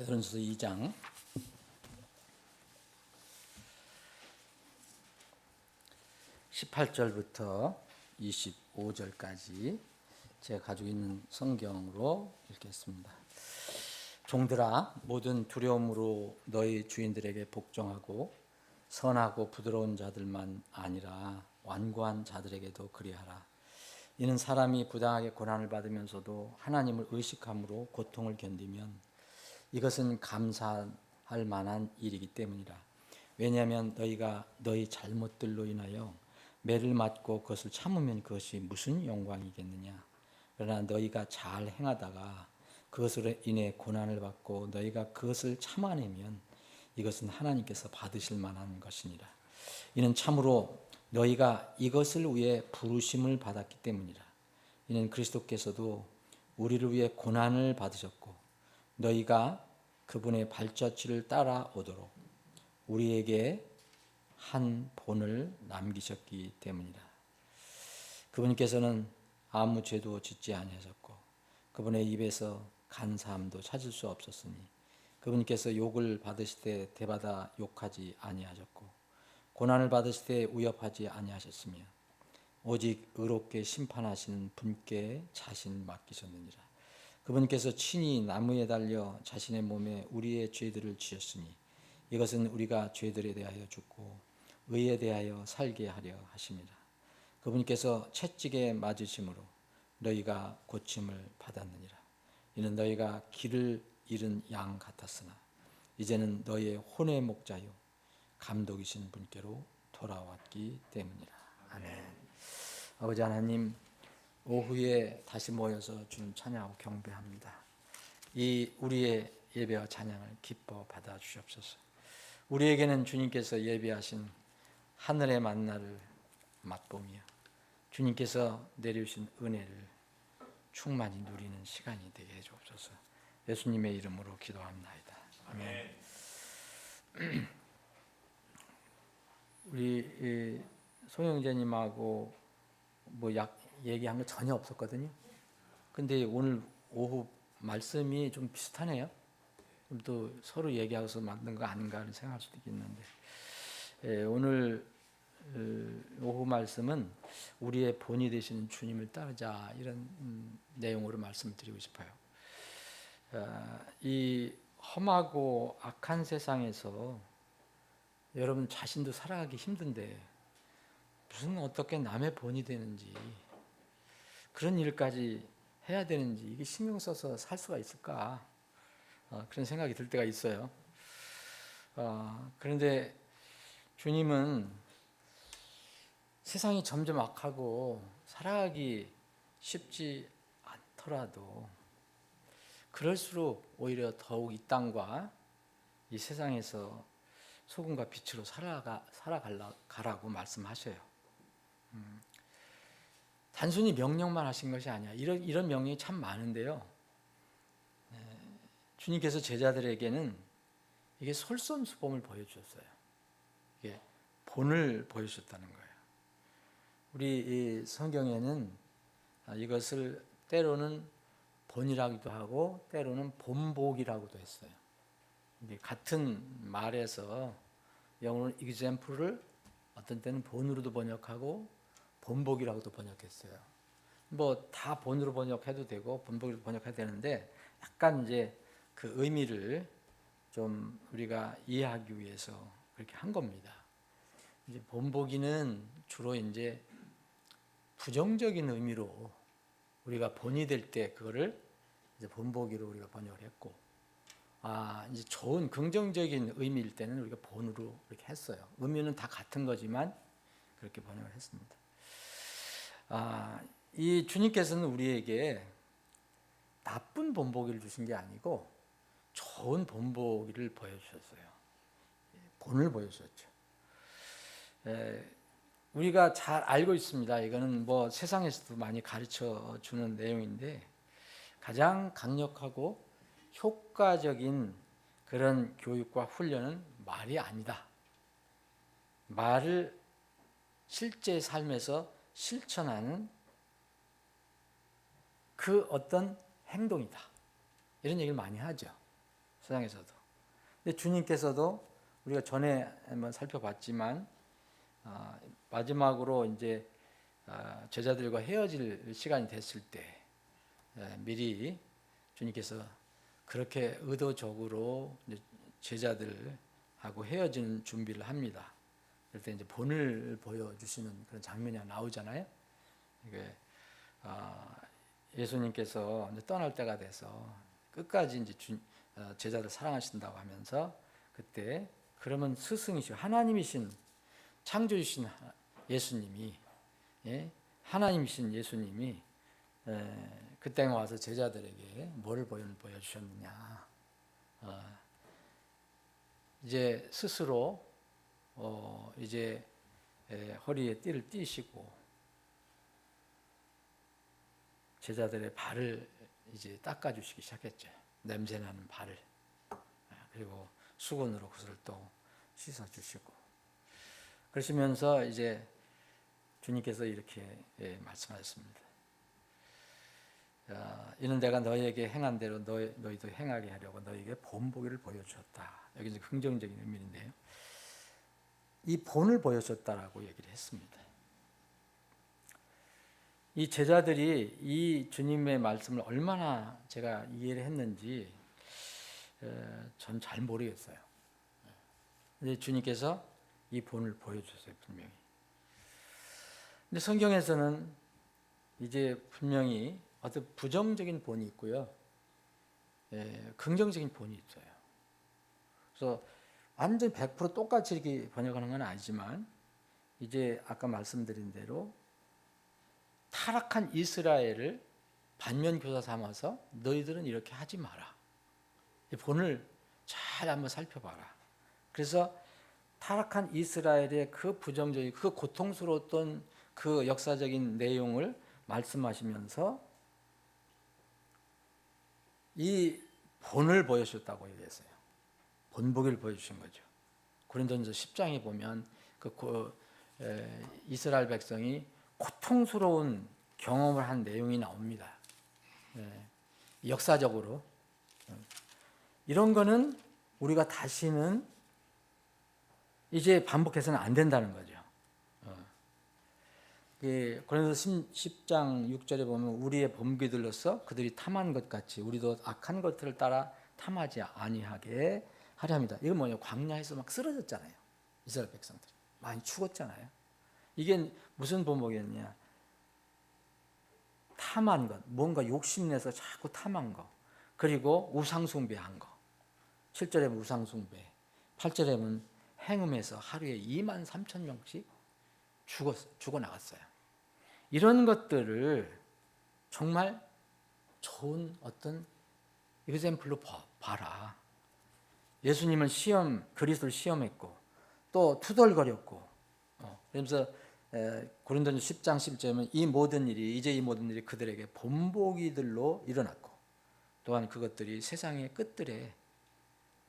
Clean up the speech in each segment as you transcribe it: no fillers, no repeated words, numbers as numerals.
베드로전서 2장 18절부터 25절까지 제가 가지고 있는 성경으로 읽겠습니다. 종들아, 모든 두려움으로 너희 주인들에게 복종하고 선하고 부드러운 자들만 아니라 완고한 자들에게도 그리하라. 이는 사람이 부당하게 고난을 받으면서도 하나님을 의식함으로 고통을 견디면 이것은 감사할 만한 일이기 때문이라. 왜냐하면 너희가 너희 잘못들로 인하여 매를 맞고 그것을 참으면 그것이 무슨 영광이겠느냐. 그러나 너희가 잘 행하다가 그것으로 인해 고난을 받고 너희가 그것을 참아내면 이것은 하나님께서 받으실 만한 것이니라. 이는 참으로 너희가 이것을 위해 부르심을 받았기 때문이라. 이는 그리스도께서도 우리를 위해 고난을 받으셨고 너희가 그분의 발자취를 따라오도록 우리에게 한 본을 남기셨기 때문이라. 그분께서는 아무 죄도 짓지 아니하셨고 그분의 입에서 간사함도 찾을 수 없었으니 그분께서 욕을 받으실 때 대받아 욕하지 아니하셨고 고난을 받으실 때 위협하지 아니하셨으며 오직 의롭게 심판하시는 분께 자신 맡기셨느니라. 그분께서 친히 나무에 달려 자신의 몸에 우리의 죄들을 지었으니 이것은 우리가 죄들에 대하여 죽고 의에 대하여 살게 하려 하심이라. 그분께서 채찍에 맞으심으로 너희가 고침을 받았느니라. 이는 너희가 길을 잃은 양 같았으나 이제는 너희의 혼의 목자요 감독이신 분께로 돌아왔기 때문이라. 아멘. 아버지 하나님, 오후에 다시 모여서 주님 찬양하고 경배합니다. 이 우리의 예배와 찬양을 기뻐 받아 주시옵소서. 우리에게는 주님께서 예비하신 하늘의 만나를 맛보며 주님께서 내려주신 은혜를 충만히 누리는 시간이 되게 해주옵소서. 예수님의 이름으로 기도합니다. 아멘. 우리 송영재님하고 얘기한 거 전혀 없었거든요. 근데 오늘 오후 말씀이 좀 비슷하네요. 또 서로 얘기하고서 만든 거 아닌가 하는 생각할 수도 있겠는데, 오늘 오후 말씀은 우리의 본이 되시는 주님을 따르자, 이런 내용으로 말씀을 드리고 싶어요. 이 험하고 악한 세상에서 여러분 자신도 살아가기 힘든데 무슨 어떻게 남의 본이 되는지, 그런 일까지 해야 되는지, 이게 신경 써서 살 수가 있을까, 그런 생각이 들 때가 있어요. 그런데 주님은 세상이 점점 악하고 살아가기 쉽지 않더라도 그럴수록 오히려 더욱 이 땅과 이 세상에서 소금과 빛으로 살아가라고 말씀하셔요. 단순히 명령만 하신 것이 아니야. 이런 명령이 참 많은데요. 주님께서 제자들에게는 이게 솔선수범을 보여주셨어요. 이게 본을 보여주셨다는 거예요. 우리 이 성경에는 이것을 때로는 본이라고도 하고 때로는 본복이라고도 했어요. 같은 말에서 영어로는 example를 어떤 때는 본으로도 번역하고 본복이라고도 번역했어요. 뭐 다 본으로 번역해도 되고 본복으로 번역해도 되는데 약간 이제 그 의미를 좀 우리가 이해하기 위해서 그렇게 한 겁니다. 이제 본보기는 주로 이제 부정적인 의미로 우리가 본이 될 때 그거를 이제 본보기로 우리가 번역을 했고, 이제 좋은 긍정적인 의미일 때는 우리가 본으로 이렇게 했어요. 의미는 다 같은 거지만 그렇게 번역을 했습니다. 이 주님께서는 우리에게 나쁜 본보기를 주신 게 아니고 좋은 본보기를 보여주셨어요. 본을 보여주셨죠. 우리가 잘 알고 있습니다. 이거는 뭐 세상에서도 많이 가르쳐 주는 내용인데 가장 강력하고 효과적인 그런 교육과 훈련은 말이 아니다. 말을 실제 삶에서 실천하는 그 어떤 행동이다. 이런 얘기를 많이 하죠. 세상에서도. 근데 주님께서도 우리가 전에 한번 살펴봤지만 마지막으로 이제 제자들과 헤어질 시간이 됐을 때 미리 주님께서 그렇게 의도적으로 제자들하고 헤어지는 준비를 합니다. 그럴 때 이제 본을 보여주시는 그런 장면이 나오잖아요. 이게 예수님께서 이제 떠날 때가 돼서 끝까지 이제 제자들 사랑하신다고 하면서 그때 그러면 스승이시고 하나님이신 창조주신 예수님이 하나님이신 예수님이 그때 와서 제자들에게 뭐를 보여주셨느냐? 이제 스스로 이제 허리에 띠를 띠시고 제자들의 발을 이제 닦아주시기 시작했죠. 냄새나는 발을. 그리고 수건으로 그것을 또 씻어주시고 그러시면서 이제 주님께서 이렇게 말씀하셨습니다. 이는 내가 너희에게 행한 대로 너희도 행하게 하려고 너희에게 본보기를 보여주었다. 여기 이제 긍정적인 의미인데요. 이 본을 보여줬다라고 얘기를 했습니다. 이 제자들이 이 주님의 말씀을 얼마나 제가 이해를 했는지 전 잘 모르겠어요. 근데 주님께서 이 본을 보여줬어요, 분명히. 근데 성경에서는 이제 분명히 어떤 부정적인 본이 있고요, 긍정적인 본이 있어요. 그래서 완전 100% 똑같이 이렇게 번역하는 건 아니지만 이제 아까 말씀드린 대로 타락한 이스라엘을 반면교사 삼아서 너희들은 이렇게 하지 마라. 이 본을 잘 한번 살펴봐라. 그래서 타락한 이스라엘의 그 부정적인 그 고통스러웠던 그 역사적인 내용을 말씀하시면서 이 본을 보여주셨다고 얘기했어요. 본보기를 보여주신 거죠. 고린도전서 10장에 보면 이스라엘 백성이 고통스러운 경험을 한 내용이 나옵니다. 역사적으로. 이런 거는 우리가 다시는 이제 반복해서는 안 된다는 거죠. 고린도서 10장 6절에 보면 우리의 범죄들로서 그들이 탐한 것 같이 우리도 악한 것들을 따라 탐하지 아니하게 하려 합니다. 이건 뭐냐? 광야에서 막 쓰러졌잖아요. 이스라엘 백성들이 많이 죽었잖아요. 이게 무슨 본보기였냐? 탐한 것, 뭔가 욕심내서 자꾸 탐한 거, 그리고 우상숭배한 거. 7절에 보면 우상숭배, 8절에 보면 행음해서 하루에 23,000명씩 죽어 나갔어요. 이런 것들을 정말 좋은 어떤 example로 봐라. 예수님을 그리스도를 시험했고 또 투덜거렸고 그러면서 고린도전서 10장 10절에 이 모든 일이 그들에게 본보기들로 일어났고 또한 그것들이 세상의 끝들에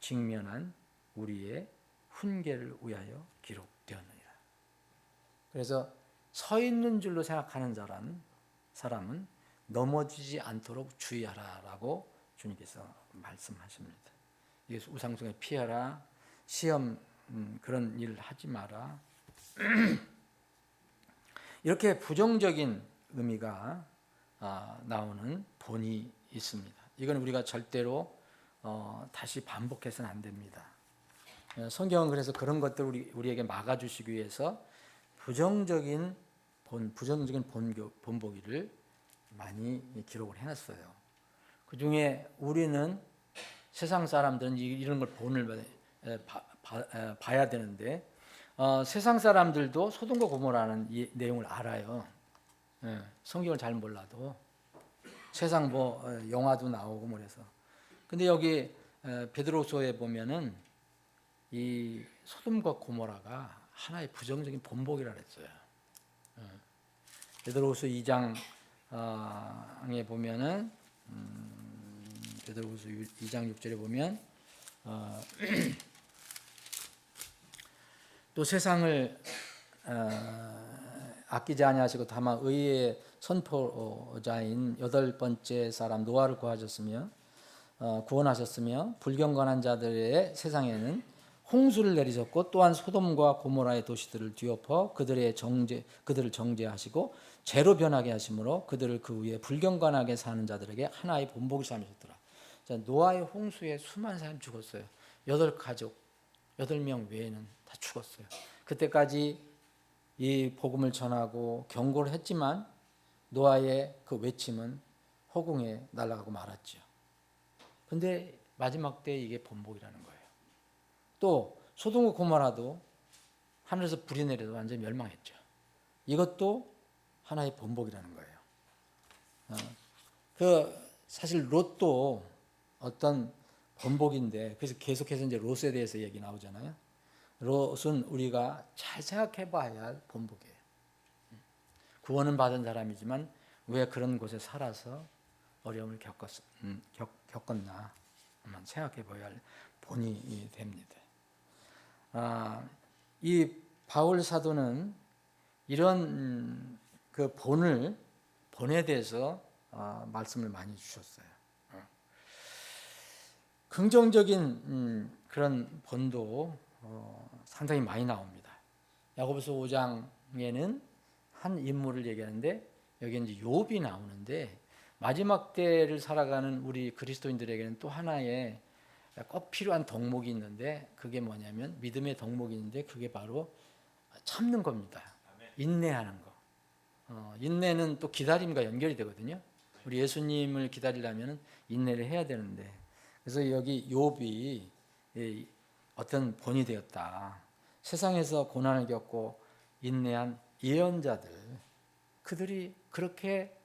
직면한 우리의 훈계를 위하여 기록되었느니라. 그래서 서 있는 줄로 생각하는 사람은 넘어지지 않도록 주의하라라고 주님께서 말씀하십니다. 우상숭배 피하라, 시험 그런 일을 하지 마라. 이렇게 부정적인 의미가 나오는 본이 있습니다. 이건 우리가 절대로 다시 반복해서는 안 됩니다. 성경은 그래서 그런 것들을 우리에게 막아주시기 위해서 부정적인 본보기를 많이 기록을 해놨어요. 그 중에 우리는 세상 사람들은 이런 걸 본을 봐야 되는데 세상 사람들도 소돔과 고모라는 이 내용을 알아요. 성경을 잘 몰라도 세상 영화도 나오고 그래서. 근데 여기 베드로서에 보면은 이 소돔과 고모라가 하나의 부정적인 본보기라 그랬어요. 베드로서 2장에 보면은 베드로서 2장 6절에 보면 또 세상을 아끼지 아니하시고 다만 의의 선포자인 8번째 사람 노아를 구하셨으며 구원하셨으며 불경건한 자들의 세상에는 홍수를 내리셨고 또한 소돔과 고모라의 도시들을 뒤엎어 그들을 정죄하시고 죄로 변하게 하심으로 그들을 그 위에 불경건하게 사는 자들에게 하나의 본보기 삼으셨더라. 자, 노아의 홍수에 수많은 사람이 죽었어요. 8가족, 8명 외에는 다 죽었어요. 그때까지 이 복음을 전하고 경고를 했지만 노아의 그 외침은 허공에 날아가고 말았죠. 근데 마지막 때 이게 본보기라는 거예요. 또 소돔과 고모라도 하늘에서 불이 내려서 완전히 멸망했죠. 이것도 하나의 본보기라는 거예요. 사실 롯도 어떤 본보기인데, 그래서 계속해서 이제 롯에 대해서 얘기 나오잖아요. 롯은 우리가 잘 생각해 봐야 할 본보기예요. 구원은 받은 사람이지만 왜 그런 곳에 살아서 어려움을 겪었나 한번 생각해 봐야 할 본이 됩니다. 이 바울 사도는 이런 그 본에 대해서 말씀을 많이 주셨어요. 긍정적인 그런 본도 상당히 많이 나옵니다. 야고보서 5장에는 한 인물을 얘기하는데 여기 이제 욥이 나오는데, 마지막 때를 살아가는 우리 그리스도인들에게는 또 하나의 꼭 필요한 덕목이 있는데, 그게 뭐냐면 믿음의 덕목이 있는데 그게 바로 참는 겁니다. 인내하는 거. 인내는 또 기다림과 연결이 되거든요. 우리 예수님을 기다리려면 인내를 해야 되는데, 그래서 여기 욥이 어떤 본이 되었다. 세상에서 고난을 겪고 인내한 예언자들, 그들이 그렇게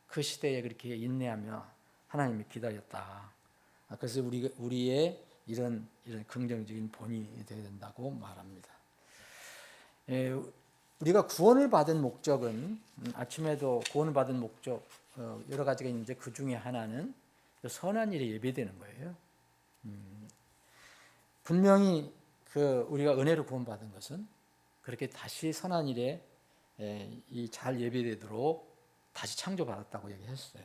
그 시대에 그렇게 인내하며 하나님을 기다렸다. 그래서 우리의 이런 긍정적인 본이 되어야 된다고 말합니다. 우리가 구원을 받은 목적은, 아침에도 구원을 받은 목적 여러 가지가 있는데 그 중에 하나는 선한 일에 예배되는 거예요. 분명히 우리가 은혜로 구원받은 것은 그렇게 다시 선한 일에 잘 예배되도록 다시 창조받았다고 얘기했어요.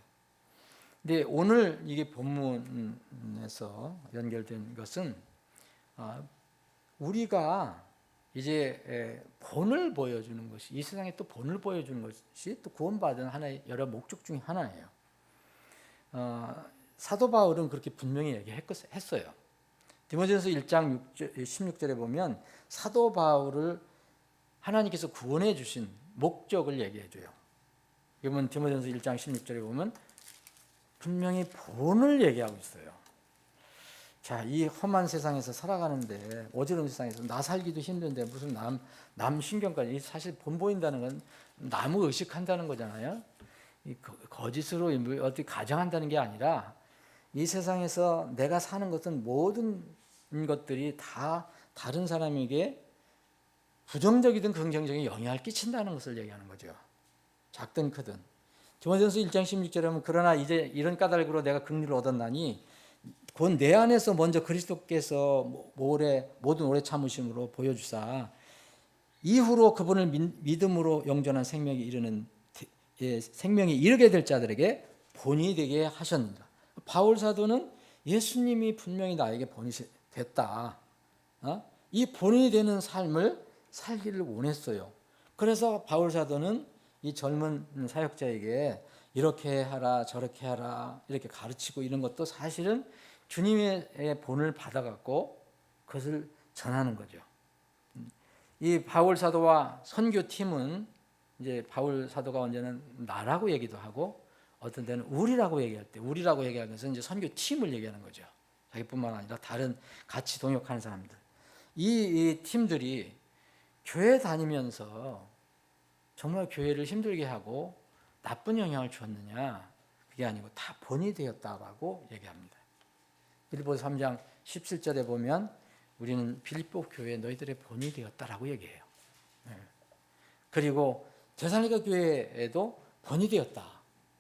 근데 오늘 이게 본문에서 연결된 것은 우리가 이제 본을 보여주는 것이, 이 세상에 또 본을 보여주는 것이 또 구원받은 하나의 여러 목적 중에 하나예요. 사도 바울은 그렇게 분명히 얘기했어요. 디모데전서 1장 16절에 보면 사도 바울을 하나님께서 구원해 주신 목적을 얘기해 줘요. 그러면 디모데전서 1장 16절에 보면 분명히 본을 얘기하고 있어요. 자, 이 험한 세상에서 살아가는데, 어지러운 세상에서 나 살기도 힘든데 무슨 남 신경까지, 사실 본 보인다는 건 남을 의식한다는 거잖아요. 거짓으로 어떻게 가정한다는 게 아니라, 이 세상에서 내가 사는 것은 모든 것들이 다 다른 사람에게 부정적이든 긍정적인 영향을 끼친다는 것을 얘기하는 거죠. 작든 크든. 디모데전서 1장 16절에 보면 그러나 이제 이런 까닭으로 내가 긍휼을 얻었나니 곧 내 안에서 먼저 그리스도께서 모든 오래 참으심으로 보여주사 이후로 그분을 믿음으로 영존한 생명이 이르게 될 자들에게 본이 되게 하셨느니라. 바울 사도는 예수님이 분명히 나에게 본이 됐다. 이 본이 되는 삶을 살기를 원했어요. 그래서 바울 사도는 이 젊은 사역자에게 이렇게 하라 저렇게 하라 이렇게 가르치고 이런 것도 사실은 주님의 본을 받아갖고 그것을 전하는 거죠. 이 바울 사도와 선교팀은 이제 바울 사도가 언제는 나라고 얘기도 하고 어떤 때는 우리라고 얘기할 때, 우리라고 얘기하는 것은 이제 선교팀을 얘기하는 거죠. 자기뿐만 아니라 다른 같이 동역하는 사람들. 이 팀들이 교회 다니면서 정말 교회를 힘들게 하고 나쁜 영향을 주었느냐? 그게 아니고 다 본이 되었다라고 얘기합니다. 빌립보서 3장 17절에 보면 우리는 빌립보 교회 너희들의 본이 되었다라고 얘기해요. 그리고 데살로니가 교회에도 본이 되었다.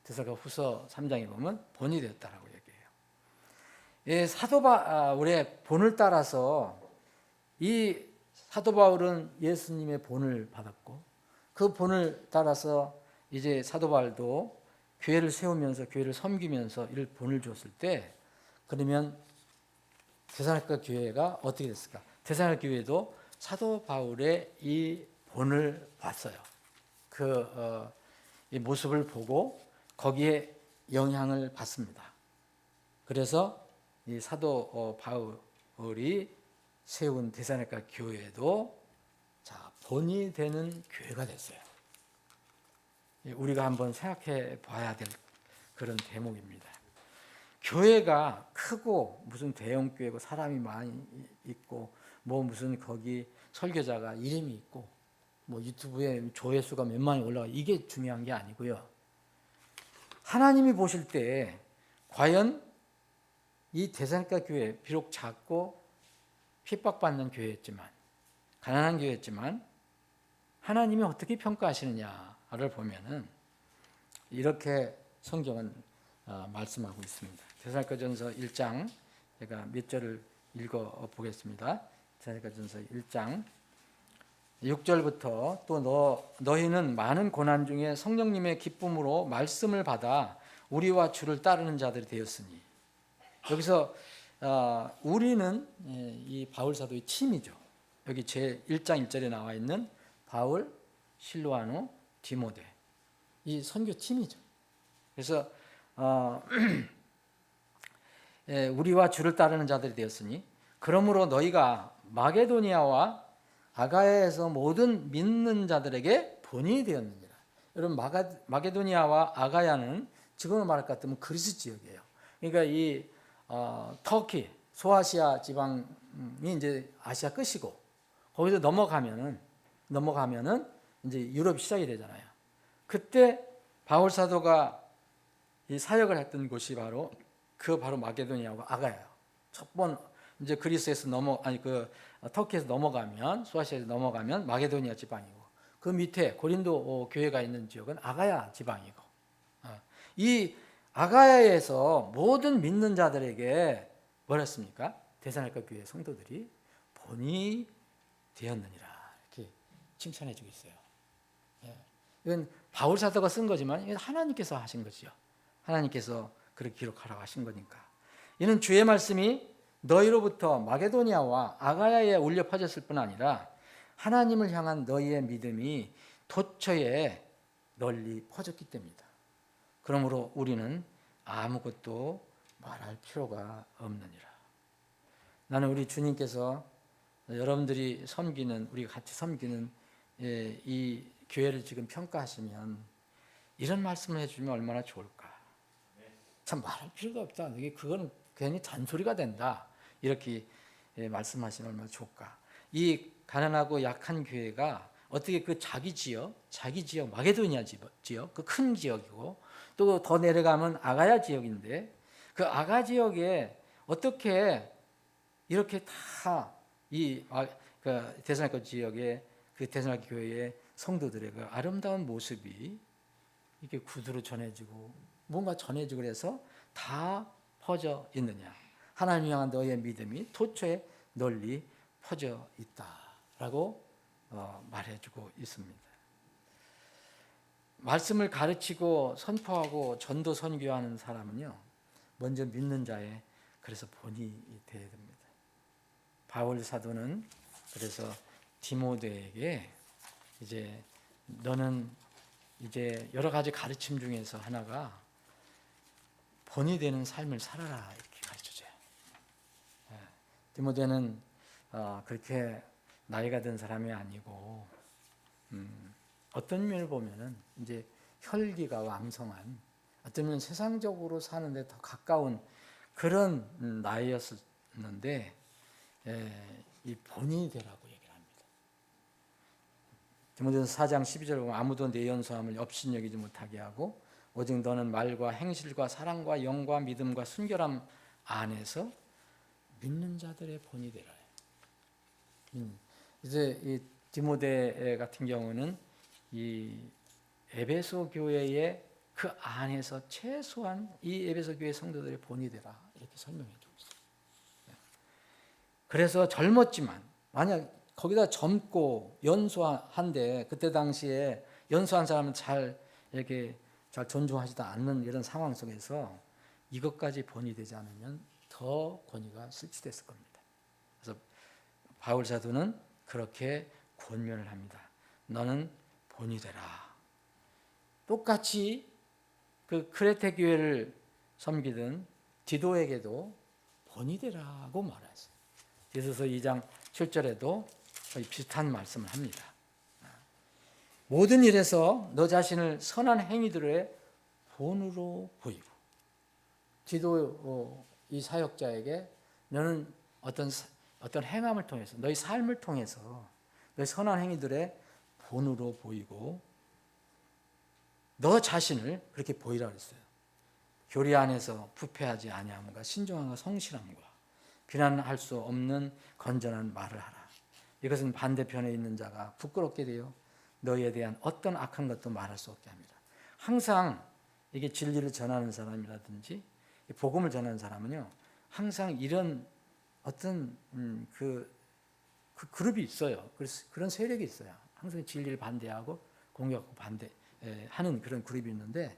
데살로니가 후서 3장에 보면 본이 되었다라고 얘기해요. 사도 바울의 본을 따라서 이 사도 바울은 예수님의 본을 받았고, 그 본을 따라서 이제 사도 바울도 교회를 세우면서 교회를 섬기면서 이를 본을 줬을 때 그러면 데살로니가 교회가 어떻게 됐을까? 데살로니가 교회도 사도 바울의 이 본을 봤어요. 이 모습을 보고 거기에 영향을 받습니다. 그래서 이 사도 바울이 세운 데살로니가 교회도 본이 되는 교회가 됐어요. 우리가 한번 생각해 봐야 될 그런 대목입니다. 교회가 크고 무슨 대형 교회고 사람이 많이 있고 뭐 무슨 거기 설교자가 이름이 있고 뭐 유튜브에 조회수가 몇만이 올라가 이게 중요한 게 아니고요. 하나님이 보실 때 과연 이 데살로니가 교회 비록 작고 핍박받는 교회였지만 가난한 교회였지만 하나님이 어떻게 평가하시느냐를 보면은 이렇게 성경은 말씀하고 있습니다. 데살로니가전서 1장 제가 몇 절을 읽어 보겠습니다. 데살로니가전서 1장 6절부터 또 너희는 많은 고난 중에 성령님의 기쁨으로 말씀을 받아 우리와 주를 따르는 자들이 되었으니 여기서 우리는 이 바울 사도의 팀이죠. 여기 제 1장 1절에 나와 있는 바울, 실로아노, 디모데 이 선교 팀이죠. 그래서 우리와 주를 따르는 자들이 되었으니 그러므로 너희가 마게도니아와 아가야에서 모든 믿는 자들에게 본이 되었느니라. 여러분 마게도니아와 아가야는 지금으로 말할 것 같으면 그리스 지역이에요. 그러니까 이 터키 소아시아 지방이 이제 아시아 끝이고 거기서 넘어가면은 이제 유럽 시작이 되잖아요. 그때 바울 사도가 이 사역을 했던 곳이 바로 마게도니아와 아가야예요. 첫 번 이제 그리스에서 터키에서 넘어가면 소아시아에서 넘어가면 마게도니아 지방이고 그 밑에 고린도 교회가 있는 지역은 아가야 지방이고 이 아가야에서 모든 믿는 자들에게 뭐라 했습니까? 데살로니가 교회 성도들이 본이 되었느니라 이렇게 칭찬해 주고 있어요. 이건 바울 사도가 쓴 거지만 이건 하나님께서 하신 거죠. 하나님께서 그렇게 기록하라고 하신 거니까. 이는 주의 말씀이 너희로부터 마게도니아와 아가야에 울려 퍼졌을 뿐 아니라 하나님을 향한 너희의 믿음이 도처에 널리 퍼졌기 때문이다. 그러므로 우리는 아무것도 말할 필요가 없느니라. 나는 우리 주님께서 여러분들이 우리가 같이 섬기는 이 교회를 지금 평가하시면 이런 말씀을 해주면 얼마나 좋을까. 참 말할 필요도 없다. 그거는 괜히 잔소리가 된다. 이렇게 말씀하시면 얼마나 좋을까. 이 가난하고 약한 교회가 어떻게 그 자기 지역 마게도니아 지역 그 큰 지역이고 또 더 내려가면 아가야 지역인데 그 아가 지역에 어떻게 이렇게 다 이 데살로니가 지역의 그 데살로니가 교회의 성도들의 그 아름다운 모습이 이렇게 구두로 전해지고 뭔가 전해지고 그래서 다 퍼져 있느냐. 하나님 향한 너희의 믿음이 도처에 널리 퍼져 있다라고 말해주고 있습니다. 말씀을 가르치고 선포하고 전도 선교하는 사람은요 먼저 믿는 자의 그래서 본이 되어야 됩니다. 바울 사도는 그래서 디모데에게 이제 너는 이제 여러 가지 가르침 중에서 하나가 본이 되는 삶을 살아라 이렇게 가르쳐줘요. 디모데는 그렇게 나이가 든 사람이 아니고 어떤 면을 보면은 이제 혈기가 왕성한 어떤 면 세상적으로 사는데 더 가까운 그런 나이였었는데 이 본이 되라고 얘기를 합니다. 디모데전서 4장 12절에 보면 아무도 내 연소함을 업신여기지 못하게 하고 오직 너는 말과 행실과 사랑과 영과 믿음과 순결함 안에서 믿는 자들의 본이 되라. 이제 이 디모데 같은 경우는 이 에베소 교회의 그 안에서 최소한 이 에베소 교회 성도들의 본이 되라 이렇게 설명해 주고 있어요. 그래서 젊었지만 만약 거기다 젊고 연소한데 그때 당시에 연소한 사람은 잘 존중하지도 않는 이런 상황 속에서 이것까지 본이 되지 않으면 더 권위가 실추됐을 겁니다. 그래서 바울 사도는 그렇게 권면을 합니다. 너는 본이 되라. 똑같이 그 크레테 교회를 섬기던 디도에게도 본이 되라고 말했어요. 디도서 2장 7절에도 거의 비슷한 말씀을 합니다. 모든 일에서 너 자신을 선한 행위들의 본으로 보이고, 디도 이 사역자에게 너는 어떤 행함을 통해서, 너희 삶을 통해서 너희 선한 행위들의 본으로 보이고, 너 자신을 그렇게 보이라 그랬어요. 교리 안에서 부패하지 아니함과 신중함과 성실함과 비난할 수 없는 건전한 말을 하라. 이것은 반대편에 있는 자가 부끄럽게 되어 너희에 대한 어떤 악한 것도 말할 수 없게 합니다. 항상 이게 진리를 전하는 사람이라든지 복음을 전하는 사람은요, 항상 이런 어떤 그 그룹이 있어요. 그런 세력이 있어요. 항상 진리를 반대하고 공격하고 반대하는 그런 그룹이 있는데,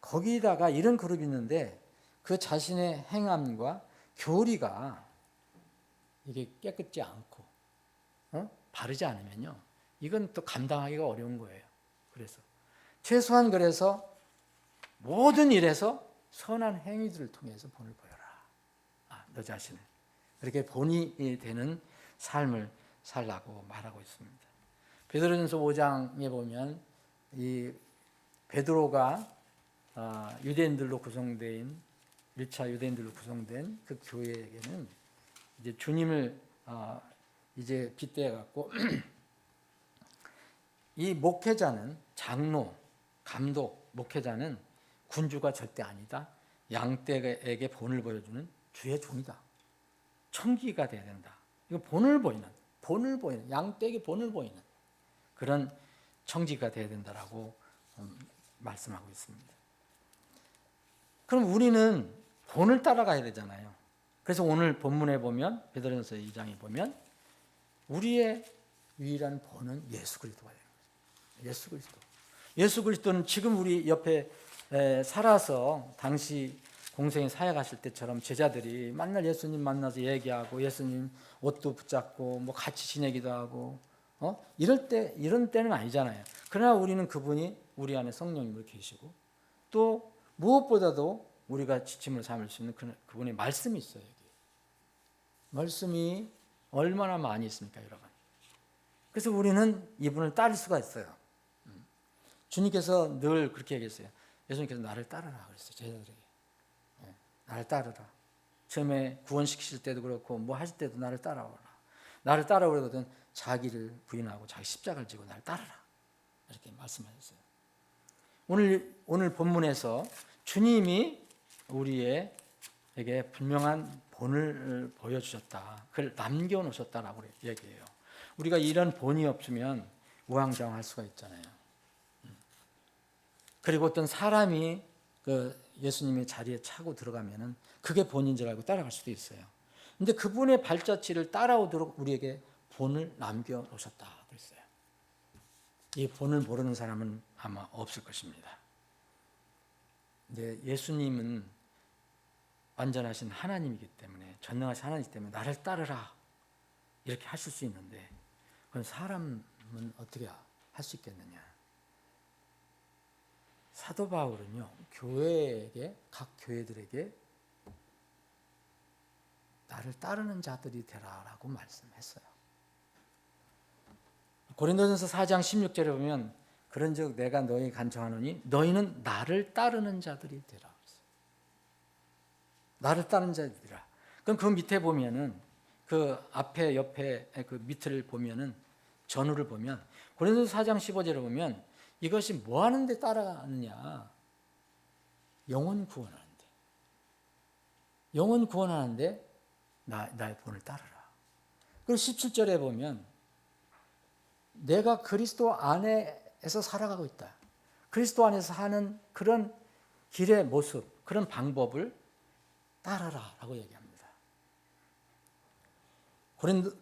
거기다가 이런 그룹이 있는데 그 자신의 행함과 교리가 이게 깨끗지 않고 바르지 않으면요, 이건 또 감당하기가 어려운 거예요. 그래서 최소한 그래서 모든 일에서 선한 행위들을 통해서 본을 보여라. 너 자신을 그렇게 본이 되는 삶을 살라고 말하고 있습니다. 베드로전서 5장에 보면 이 베드로가 유대인들로 구성된 1차 유대인들로 구성된 그 교회에게는 이제 주님을 이제 빗대어 갖고 이 목회자는 장로, 감독, 목회자는 군주가 절대 아니다. 양떼에게 본을 보여주는 주의 종이다. 청기가 돼야 된다. 이거 본을 보이는 양떼에게 본을 보이는 그런 청지가 돼야 된다라고 말씀하고 있습니다. 그럼 우리는 본을 따라가야 되잖아요. 그래서 오늘 본문에 보면 베드로전서 2장에 보면 우리의 유일한 본은 예수 그리스도가 되는 거예요. 예수 그리스도. 예수 그리스도는 지금 우리 옆에 살아서 당시 공생에 사역하실 때처럼 제자들이 맨날 예수님 만나서 얘기하고 예수님 옷도 붙잡고 뭐 같이 지내기도 하고 이런 때는 아니잖아요. 그러나 우리는 그분이 우리 안에 성령님으로 계시고, 또 무엇보다도 우리가 지침을 삼을 수 있는 그분의 말씀이 있어요. 여기. 말씀이 얼마나 많이 있습니까, 여러분? 그래서 우리는 이분을 따를 수가 있어요. 주님께서 늘 그렇게 얘기했어요. 예수님께서 나를 따르라 그랬어요, 제자들에게. 나를 따르라. 처음에 구원시키실 때도 그렇고 뭐 하실 때도 나를 따라오라. 나를 따라오려거든 자기를 부인하고 자기 십자가를 지고 나를 따르라. 이렇게 말씀하셨어요. 오늘 본문에서 주님이 우리에게 분명한 본을 보여주셨다. 그걸 남겨놓으셨다라고 얘기해요. 우리가 이런 본이 없으면 우왕좌왕할 수가 있잖아요. 그리고 어떤 사람이 그 예수님의 자리에 차고 들어가면은 그게 본인 줄 알고 따라갈 수도 있어요. 근데 그분의 발자취를 따라오도록 우리에게 본을 남겨놓으셨다 그랬어요. 이 본을 모르는 사람은 아마 없을 것입니다. 근데 예수님은 완전하신 하나님이기 때문에, 전능하신 하나님이기 때문에 나를 따르라 이렇게 하실 수 있는데, 그건 사람은 어떻게 할 수 있겠느냐. 사도 바울은요, 교회에게, 각 교회들에게 나를 따르는 자들이 되라라고 말씀했어요. 고린도전서 4장 16절에 보면 그런즉 내가 너희 간청하노니 너희는 나를 따르는 자들이 되라. 나를 따르는 자들이라. 그럼 그 밑에 보면은 그 앞에 옆에 그 밑을 보면은 전후를 보면 고린도서 4장 15절에 보면 이것이 뭐 하는데 따라가느냐? 영혼 구원하는데. 영혼 구원하는데 나의 본을 따르라. 그리고 17절에 보면 내가 그리스도 안에서 살아가고 있다. 그리스도 안에서 사는 그런 길의 모습, 그런 방법을 따라라라고 얘기합니다.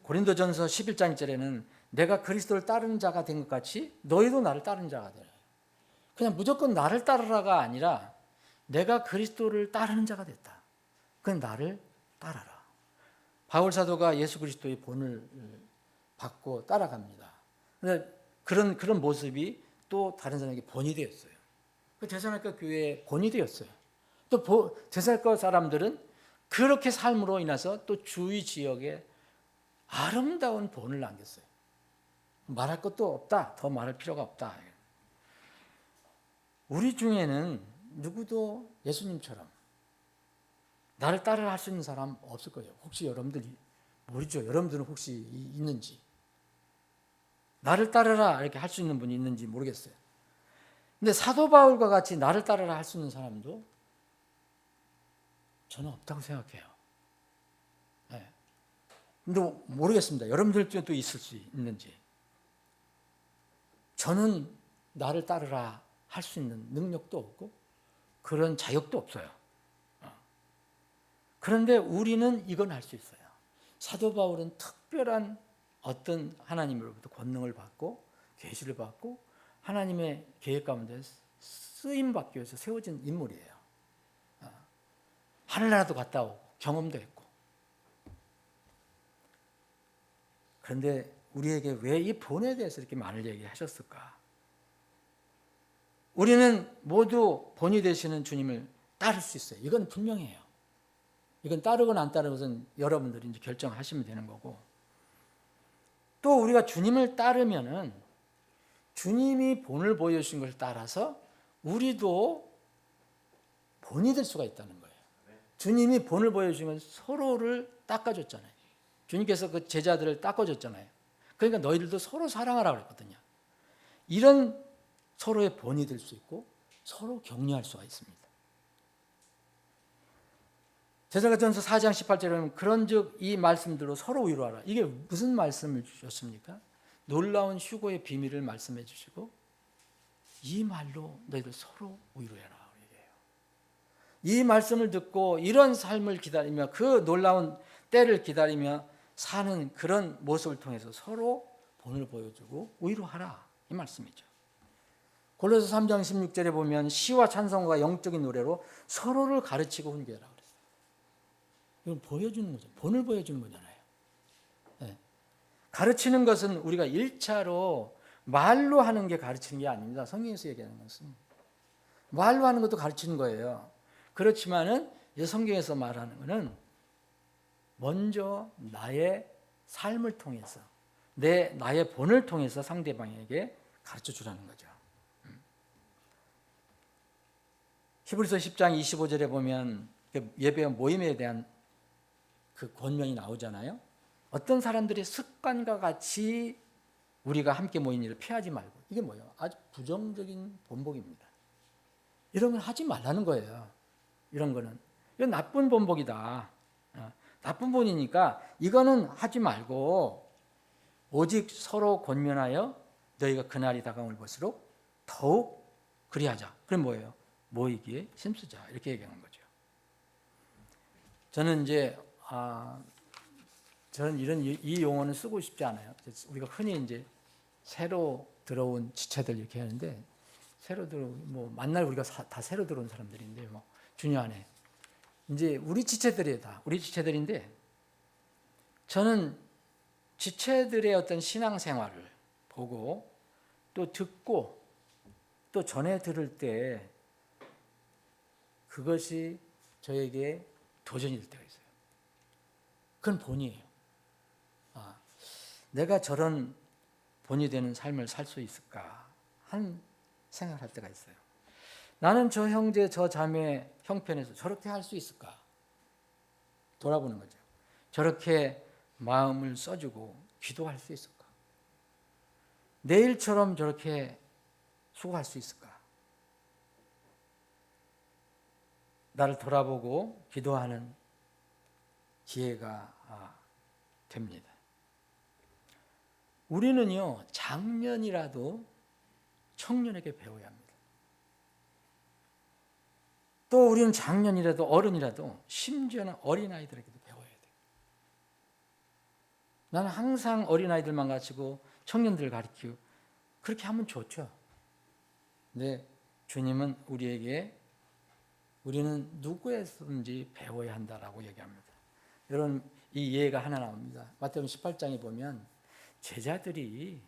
고린도전서 11장 1절에는 내가 그리스도를 따르는 자가 된 것 같이 너희도 나를 따르는 자가 되라. 그냥 무조건 나를 따르라가 아니라 내가 그리스도를 따르는 자가 됐다. 그건 나를 따라라. 바울 사도가 예수 그리스도의 본을 받고 따라갑니다. 그런 모습이 또 다른 사람에게 본이 되었어요. 그 데살로니가 교회의 본이 되었어요. 또 데살로니가 사람들은 그렇게 삶으로 인해서 또 주위 지역에 아름다운 본을 남겼어요. 말할 것도 없다. 더 말할 필요가 없다. 우리 중에는 누구도 예수님처럼 나를 따라 할 수 있는 사람 없을 거예요. 혹시 여러분들이 모르죠. 여러분들은 혹시 있는지. 나를 따르라 이렇게 할 수 있는 분이 있는지 모르겠어요. 근데 사도 바울과 같이 나를 따르라 할 수 있는 사람도 저는 없다고 생각해요. 네. 근데 모르겠습니다. 여러분들 중에 또 있을 수 있는지. 저는 나를 따르라 할 수 있는 능력도 없고 그런 자격도 없어요. 그런데 우리는 이건 할 수 있어요. 사도 바울은 특별한 어떤 하나님으로부터 권능을 받고 계시를 받고 하나님의 계획 가운데 쓰임 받기 위해서 세워진 인물이에요. 하늘나라도 갔다 오고 경험도 했고. 그런데 우리에게 왜 이 본에 대해서 이렇게 많은 얘기하셨을까? 우리는 모두 본이 되시는 주님을 따를 수 있어요. 이건 분명해요. 이건 따르거나 안 따르는 것은 여러분들이 이제 결정하시면 되는 거고. 또 우리가 주님을 따르면은 주님이 본을 보여주신 것을 따라서 우리도 본이 될 수가 있다는 거예요. 주님이 본을 보여주시면 서로를 닦아줬잖아요. 주님께서 그 제자들을 닦아줬잖아요. 그러니까 너희들도 서로 사랑하라고 그랬거든요. 이런 서로의 본이 될 수 있고 서로 격려할 수가 있습니다. 데살로니가전서 4장 18절에 보면 그런즉 이 말씀대로 서로 위로하라. 이게 무슨 말씀을 주셨습니까? 놀라운 휴거의 비밀을 말씀해 주시고 이 말로 너희들 서로 위로해라. 이 말씀을 듣고 이런 삶을 기다리며 그 놀라운 때를 기다리며 사는 그런 모습을 통해서 서로 본을 보여주고 위로하라. 이 말씀이죠. 골로새 3장 16절에 보면 시와 찬송과 영적인 노래로 서로를 가르치고 훈계하라 그랬어요. 이건 보여주는 거죠. 본을 보여주는 거잖아요. 네. 가르치는 것은 우리가 1차로 말로 하는 게 가르치는 게 아닙니다. 성경에서 얘기하는 것은 말로 하는 것도 가르치는 거예요. 그렇지만은 성경에서 말하는 것은 먼저 나의 삶을 통해서 나의 본을 통해서 상대방에게 가르쳐 주라는 거죠. 히브리서 10장 25절에 보면 예배 모임에 대한 그 권면이 나오잖아요. 어떤 사람들의 습관과 같이 우리가 함께 모인 일을 피하지 말고, 이게 뭐예요? 아주 부정적인 본복입니다. 이런 건 하지 말라는 거예요. 이런 거는 이건 나쁜 본복이다. 나쁜 본이니까 이거는 하지 말고 오직 서로 권면하여 너희가 그날이 다가올 것으로 더욱 그리하자. 그럼 뭐예요? 모이기에 힘쓰자. 이렇게 얘기하는 거죠. 저는 이 용어는 쓰고 싶지 않아요. 우리가 흔히 이제 새로 들어온 지체들 이렇게 하는데, 새로 만날 우리가 다 새로 들어온 사람들인데 주님 안에 이제 우리 지체들이다. 우리 지체들인데, 저는 지체들의 어떤 신앙생활을 보고 또 듣고 또 전해 들을 때 그것이 저에게 도전이 될 때가 있어요. 그건 본이에요. 내가 저런 본이 되는 삶을 살 수 있을까 한 생각을 할 때가 있어요. 나는 저 형제 저 자매 형편에서 저렇게 할 수 있을까 돌아보는 거죠. 저렇게 마음을 써주고 기도할 수 있을까? 내일처럼 저렇게 수고할 수 있을까? 나를 돌아보고 기도하는 기회가 됩니다. 우리는요, 장년이라도 청년에게 배워야 합니다. 또 우리는 장년이라도 어른이라도 심지어는 어린아이들에게도 배워야 돼요. 나는 항상 어린아이들만 가르치고 청년들을 가르치고 그렇게 하면 좋죠. 근데 주님은 우리는 누구에서든지 배워야 한다라고 얘기합니다. 여러분 이 예가 하나 나옵니다. 마태복음 18장에 보면 제자들이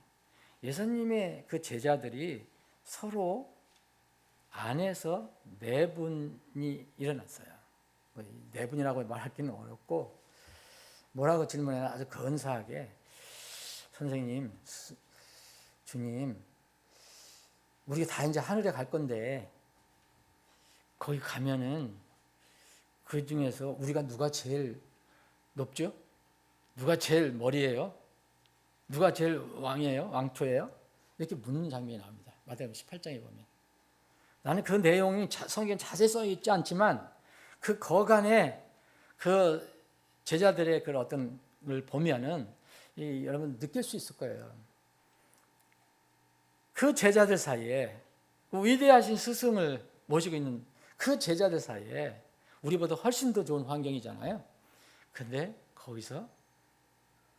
예수님의 그 제자들이 서로 안에서 내분이 일어났어요. 뭐 내분이라고 말하기는 어렵고 뭐라고 질문해요? 아주 근사하게 선생님, 주님, 우리가 다 이제 하늘에 갈 건데 거기 가면은 그 중에서 우리가 누가 제일 높죠? 누가 제일 머리예요? 누가 제일 왕이에요? 왕초예요? 이렇게 묻는 장면이 나옵니다. 마태복음 18장에 보면. 나는 그 내용이 성경에 자세히 써 있지 않지만 그 거간에 그 제자들의 그 어떤 걸 보면은 여러분 느낄 수 있을 거예요. 그 제자들 사이에 그 위대하신 스승을 모시고 있는 그 제자들 사이에 우리보다 훨씬 더 좋은 환경이잖아요. 근데 거기서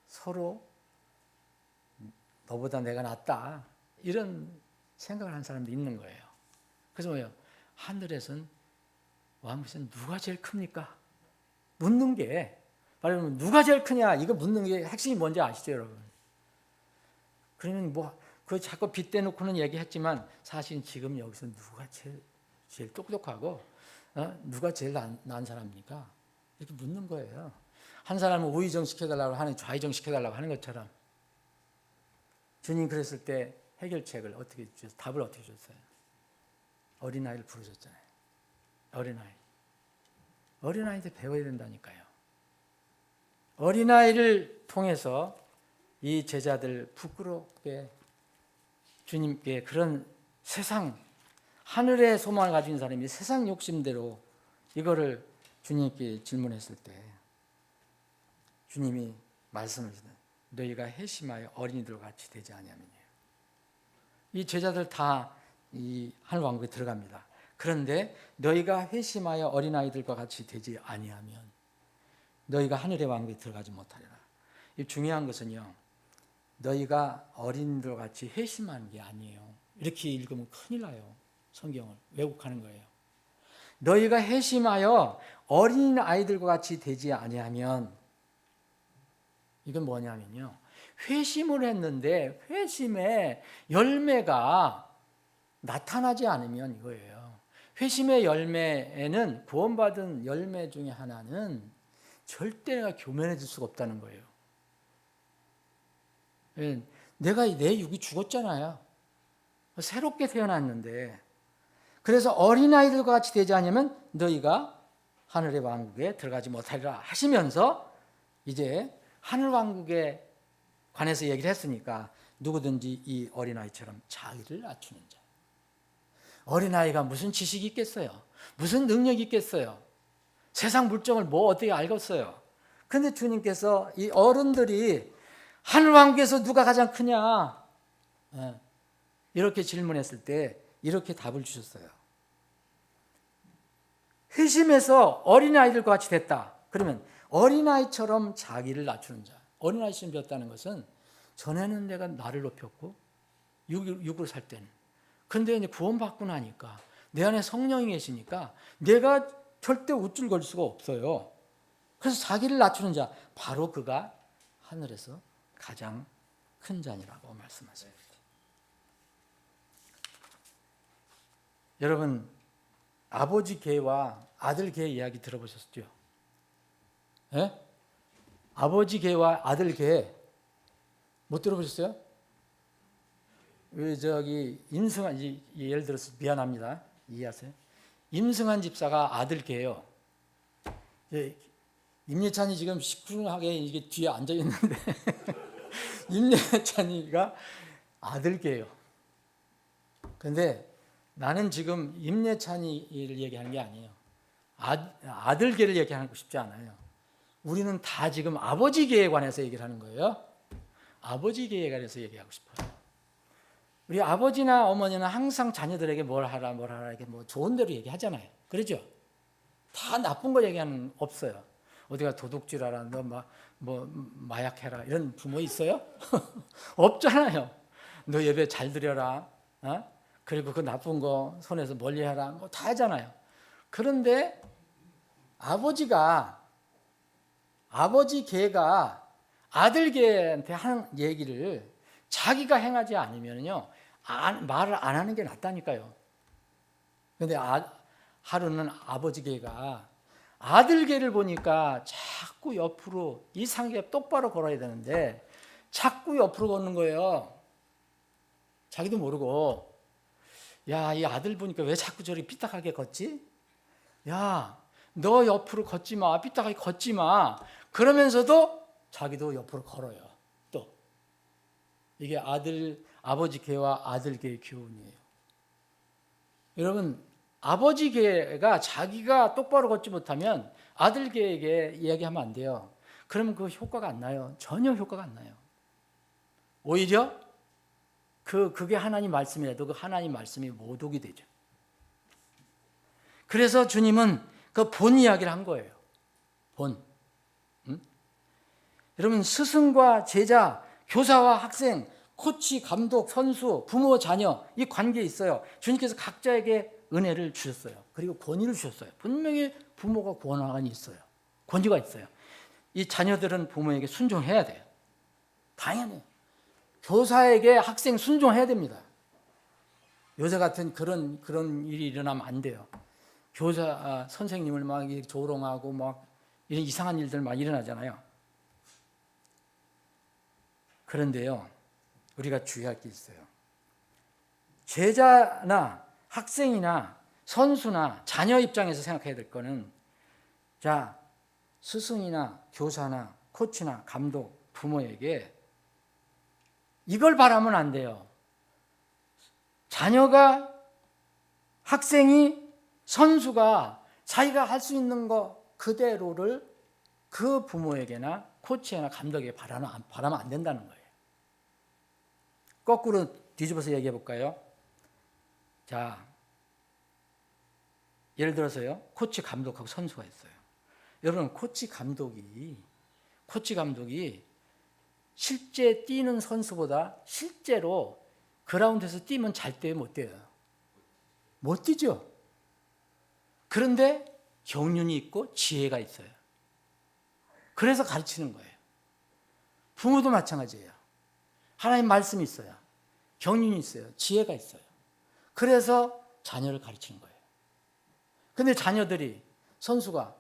서로 너보다 내가 낫다 이런 생각을 하는 사람도 있는 거예요. 그래서 뭐예요? 하늘에선 왕에서는 누가 제일 큽니까? 묻는 게 바로 누가 제일 크냐 이거 묻는 게 핵심이 뭔지 아시죠, 여러분? 그러면 뭐 그 자꾸 빗대놓고는 얘기했지만 사실 지금 여기서 누가 제일 똑똑하고 누가 제일 난 사람입니까? 이렇게 묻는 거예요. 한 사람은 우의정 시켜달라고 하는 좌의정 시켜달라고 하는 것처럼 주님 그랬을 때 해결책을 어떻게 주셨어요? 답을 어떻게 줬어요? 어린아이를 부르셨잖아요. 어린아이한테 배워야 된다니까요. 어린아이를 통해서 이 제자들 부끄럽게 주님께 그런 세상 하늘의 소망을 가진 사람이 세상 욕심대로 이거를 주님께 질문했을 때 주님이 말씀하시는 너희가 회심하여 어린이들과 같이 되지 아니하면요. 이 제자들 다 이 하늘 왕국에 들어갑니다. 그런데 너희가 회심하여 어린아이들과 같이 되지 아니하면 너희가 하늘의 왕국에 들어가지 못하리라. 이 중요한 것은요. 너희가 어린이들과 같이 회심하는 게 아니에요. 이렇게 읽으면 큰일 나요. 성경을 왜곡하는 거예요. 너희가 회심하여 어린 아이들과 같이 되지 아니하면 이건 뭐냐면요. 회심을 했는데 회심의 열매가 나타나지 않으면 이거예요. 회심의 열매에는 구원받은 열매 중에 하나는 절대 내가 교만해질 수가 없다는 거예요. 내가 내 육이 죽었잖아요. 새롭게 태어났는데 그래서 어린아이들과 같이 되지 않으면 너희가 하늘의 왕국에 들어가지 못하리라 하시면서 이제 하늘 왕국에 관해서 얘기를 했으니까 누구든지 이 어린아이처럼 자기를 낮추는 자. 어린아이가 무슨 지식이 있겠어요? 무슨 능력이 있겠어요? 세상 물정을 뭐 어떻게 알겠어요? 근데 주님께서 이 어른들이 하늘 왕국에서 누가 가장 크냐? 이렇게 질문했을 때 이렇게 답을 주셨어요. 회심해서 어린아이들과 같이 됐다. 그러면 어린아이처럼 자기를 낮추는 자. 어린아이처럼 되었다는 것은 전에는 내가 나를 높였고 육으로 살 때는. 근데 이제 구원받고 나니까 내 안에 성령이 계시니까 내가 절대 우쭐거릴 수가 없어요. 그래서 자기를 낮추는 자. 바로 그가 하늘에서 가장 큰 자니라고 말씀하십니다. 여러분 아버지 개와 아들 개 이야기 들어보셨죠? 예? 아버지 개와 아들 개 못 들어보셨어요? 저기 임승한 예를 들어서 미안합니다. 이해하세요? 임승한 집사가 아들 개예요. 임예찬이 지금 시큰하게 이게 뒤에 앉아 있는데 임예찬이가 아들 개예요. 근데 나는 지금 임예찬이를 얘기하는 게 아니에요. 아들 개를 얘기하고 싶지 않아요. 우리는 다 지금 아버지 개에 관해서 얘기를 하는 거예요. 아버지 개에 관해서 얘기하고 싶어요. 우리 아버지나 어머니는 항상 자녀들에게 뭘 하라 이렇게 뭐 좋은 대로 얘기하잖아요. 그렇죠? 다 나쁜 거 얘기하는 없어요. 어디가 도둑질하라, 너 뭐 마약해라 이런 부모 있어요? 없잖아요. 너 예배 잘 드려라, 그리고 그 나쁜 거 손에서 멀리해라, 뭐 다 하잖아요. 그런데 아버지가 아버지 개가 아들 개한테 하는 얘기를 자기가 행하지 않으면요 말을 안 하는 게 낫다니까요. 근데 하루는 아버지 개가 아들 개를 보니까 자꾸 옆으로 이상하게 똑바로 걸어야 되는데 자꾸 옆으로 걷는 거예요. 자기도 모르고. 야, 이 아들 보니까 왜 자꾸 저리 삐딱하게 걷지? 야, 너 옆으로 걷지 마. 삐딱하게 걷지 마. 그러면서도 자기도 옆으로 걸어요. 또 이게 아버지 개와 아들 개의 교훈이에요. 여러분, 아버지 개가 자기가 똑바로 걷지 못하면 아들 개에게 이야기하면 안 돼요. 그러면 그 효과가 안 나요. 전혀 효과가 안 나요. 오히려 그게 하나님 말씀이라도 그 하나님 말씀이 모독이 되죠. 그래서 주님은 그 본 이야기를 한 거예요. 본. 여러분, 스승과 제자, 교사와 학생, 코치, 감독, 선수, 부모, 자녀 이 관계에 있어요. 주님께서 각자에게 은혜를 주셨어요. 그리고 권위를 주셨어요. 분명히 부모가 권한이 있어요. 권위가 있어요. 이 자녀들은 부모에게 순종해야 돼요. 당연히. 교사에게 학생 순종해야 됩니다. 요새 같은 그런 일이 일어나면 안 돼요. 교사 선생님을 막 조롱하고 막 이런 이상한 일들 막 일어나잖아요. 그런데요, 우리가 주의할 게 있어요. 제자나 학생이나 선수나 자녀 입장에서 생각해야 될 거는, 자, 스승이나 교사나 코치나 감독, 부모에게 이걸 바라면 안 돼요. 자녀가, 학생이, 선수가 자기가 할 수 있는 거 그대로를 그 부모에게나 코치나 감독에게 바라면 안 된다는 거예요. 거꾸로 뒤집어서 얘기해 볼까요? 자, 예를 들어서요, 코치 감독하고 선수가 있어요. 여러분, 코치 감독이 실제 뛰는 선수보다 실제로 그라운드에서 뛰면 잘 뛰어요, 못 뛰어요? 못 뛰죠. 그런데 경륜이 있고 지혜가 있어요. 그래서 가르치는 거예요. 부모도 마찬가지예요. 하나님 말씀이 있어요. 경륜이 있어요. 지혜가 있어요. 그래서 자녀를 가르치는 거예요. 근데 자녀들이, 선수가,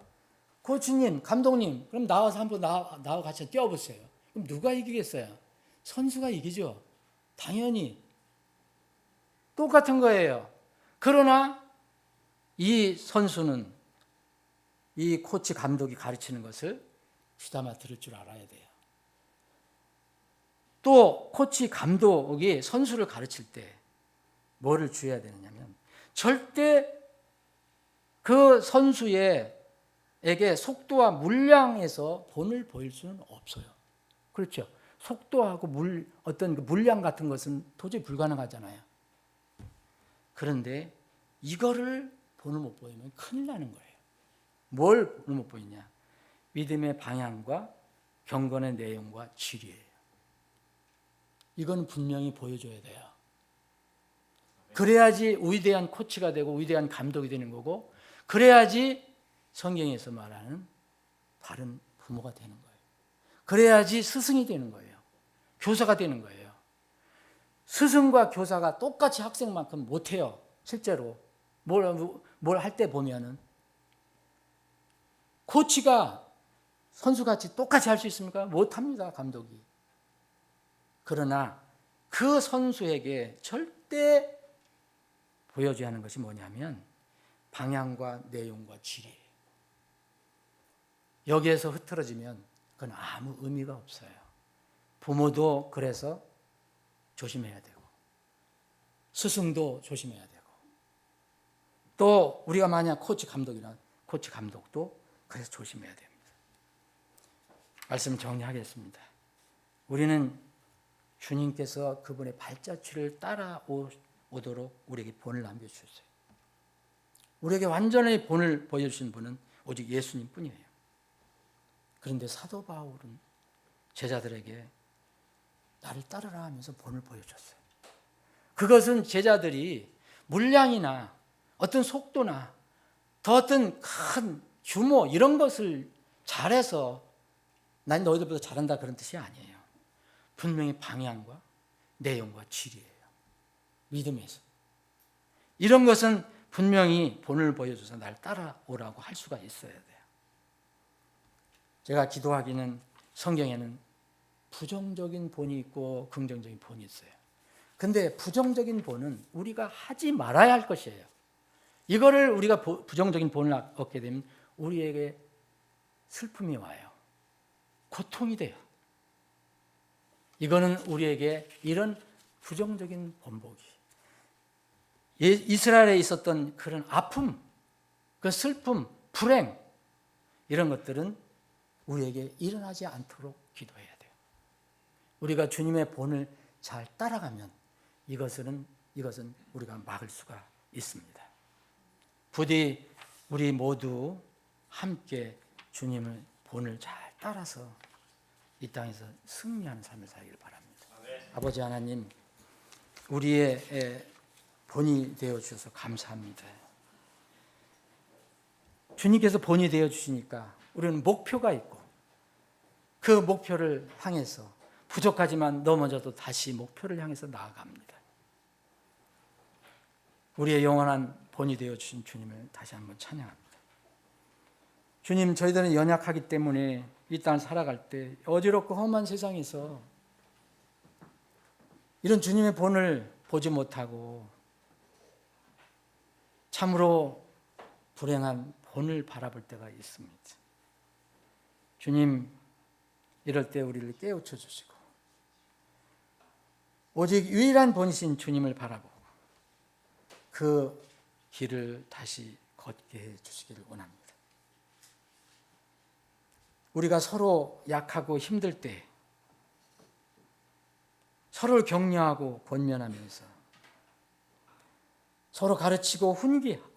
코치님, 감독님, 그럼 나와서 한번 나와 같이 뛰어보세요. 그럼 누가 이기겠어요? 선수가 이기죠. 당연히. 똑같은 거예요. 그러나 이 선수는 이 코치 감독이 가르치는 것을 귀담아 들을 줄 알아야 돼요. 또 코치 감독이 선수를 가르칠 때 뭐를 주의해야 되느냐면, 절대 그 선수에게 속도와 물량에서 본을 보일 수는 없어요. 그렇죠? 속도하고 어떤 물량 같은 것은 도저히 불가능하잖아요. 그런데 이거를 본을 못 보이면 큰일 나는 거예요. 뭘 본을 못 보이냐? 믿음의 방향과 경건의 내용과 질이에요. 이건 분명히 보여줘야 돼요. 그래야지 위대한 코치가 되고 위대한 감독이 되는 거고, 그래야지 성경에서 말하는 바른 부모가 되는 거예요. 그래야지 스승이 되는 거예요. 교사가 되는 거예요. 스승과 교사가 똑같이 학생만큼 못해요. 실제로 뭘 할 때 보면은, 코치가 선수같이 똑같이 할 수 있습니까? 못합니다, 감독이. 그러나 그 선수에게 절대 보여줘야 하는 것이 뭐냐면 방향과 내용과 질이에요. 여기에서 흐트러지면 그건 아무 의미가 없어요. 부모도 그래서 조심해야 되고, 스승도 조심해야 되고, 또 우리가 만약 코치 감독도 그래서 조심해야 됩니다. 말씀 정리하겠습니다. 우리는 주님께서 그분의 발자취를 따라오도록 우리에게 본을 남겨주셨어요. 우리에게 완전히 본을 보여주신 분은 오직 예수님 뿐이에요. 그런데 사도 바울은 제자들에게 나를 따르라 하면서 본을 보여줬어요. 그것은 제자들이 물량이나 어떤 속도나 더 어떤 큰 규모 이런 것을 잘해서 난 너희들보다 잘한다 그런 뜻이 아니에요. 분명히 방향과 내용과 질이에요. 믿음에서. 이런 것은 분명히 본을 보여줘서 날 따라오라고 할 수가 있어야 돼요. 제가 기도하기는 성경에는 부정적인 본이 있고 긍정적인 본이 있어요. 근데 부정적인 본은 우리가 하지 말아야 할 것이에요. 이거를 우리가 부정적인 본을 얻게 되면 우리에게 슬픔이 와요. 고통이 돼요. 이거는 우리에게 이런 부정적인 본보기, 이스라엘에 있었던 그런 아픔, 그 슬픔, 불행, 이런 것들은 우리에게 일어나지 않도록 기도해야 돼요. 우리가 주님의 본을 잘 따라가면 이것은 우리가 막을 수가 있습니다. 부디 우리 모두 함께 주님의 본을 잘 따라서 이 땅에서 승리하는 삶을 살기를 바랍니다. 아버지 하나님, 우리의 본이 되어주셔서 감사합니다. 주님께서 본이 되어주시니까 우리는 목표가 있고 그 목표를 향해서 부족하지만 넘어져도 다시 목표를 향해서 나아갑니다. 우리의 영원한 본이 되어주신 주님을 다시 한번 찬양합니다. 주님, 저희들은 연약하기 때문에 이 땅을 살아갈 때 어지럽고 험한 세상에서 이런 주님의 본을 보지 못하고 참으로 불행한 본을 바라볼 때가 있습니다. 주님, 이럴 때 우리를 깨우쳐 주시고 오직 유일한 본이신 주님을 바라보고 그 길을 다시 걷게 해 주시기를 원합니다. 우리가 서로 약하고 힘들 때 서로를 격려하고 권면하면서 서로 가르치고 훈계하고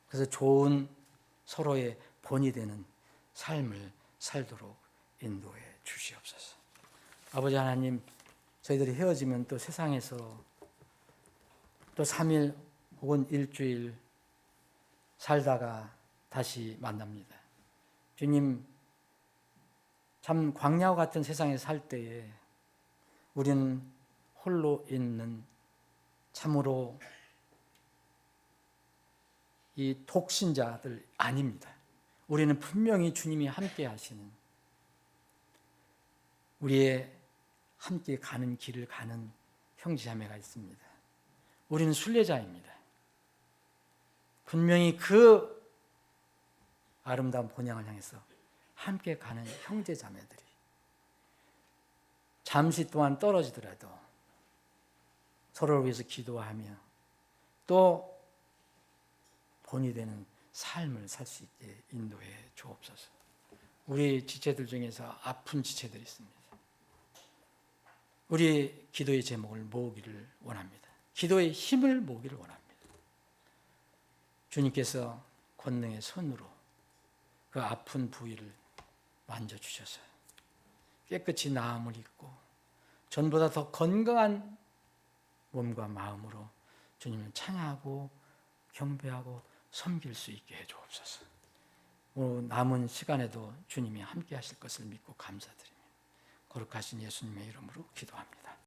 그래서 좋은 서로의 본이 되는 삶을 살도록 인도해 주시옵소서. 아버지 하나님, 저희들이 헤어지면 또 세상에서 또 3일 혹은 일주일 살다가 다시 만납니다. 주님, 참 광야와 같은 세상에 살 때에 우리는 홀로 있는 참으로 이 독신자들 아닙니다. 우리는 분명히 주님이 함께 하시는 우리의 함께 가는 길을 가는 형제자매가 있습니다. 우리는 순례자입니다. 분명히 그 아름다운 본향을 향해서 함께 가는 형제자매들이 잠시 동안 떨어지더라도 서로를 위해서 기도하며 또 본이 되는 삶을 살 수 있게 인도해 주옵소서. 우리 지체들 중에서 아픈 지체들이 있습니다. 우리 기도의 제목을 모으기를 원합니다. 기도의 힘을 모으기를 원합니다. 주님께서 권능의 손으로 그 아픈 부위를 만져주셔서 깨끗이 나음을 입고 전보다 더 건강한 몸과 마음으로 주님을 찬양하고 경배하고 섬길 수 있게 해주옵소서. 남은 시간에도 주님이 함께 하실 것을 믿고 감사드리며 거룩하신 예수님의 이름으로 기도합니다.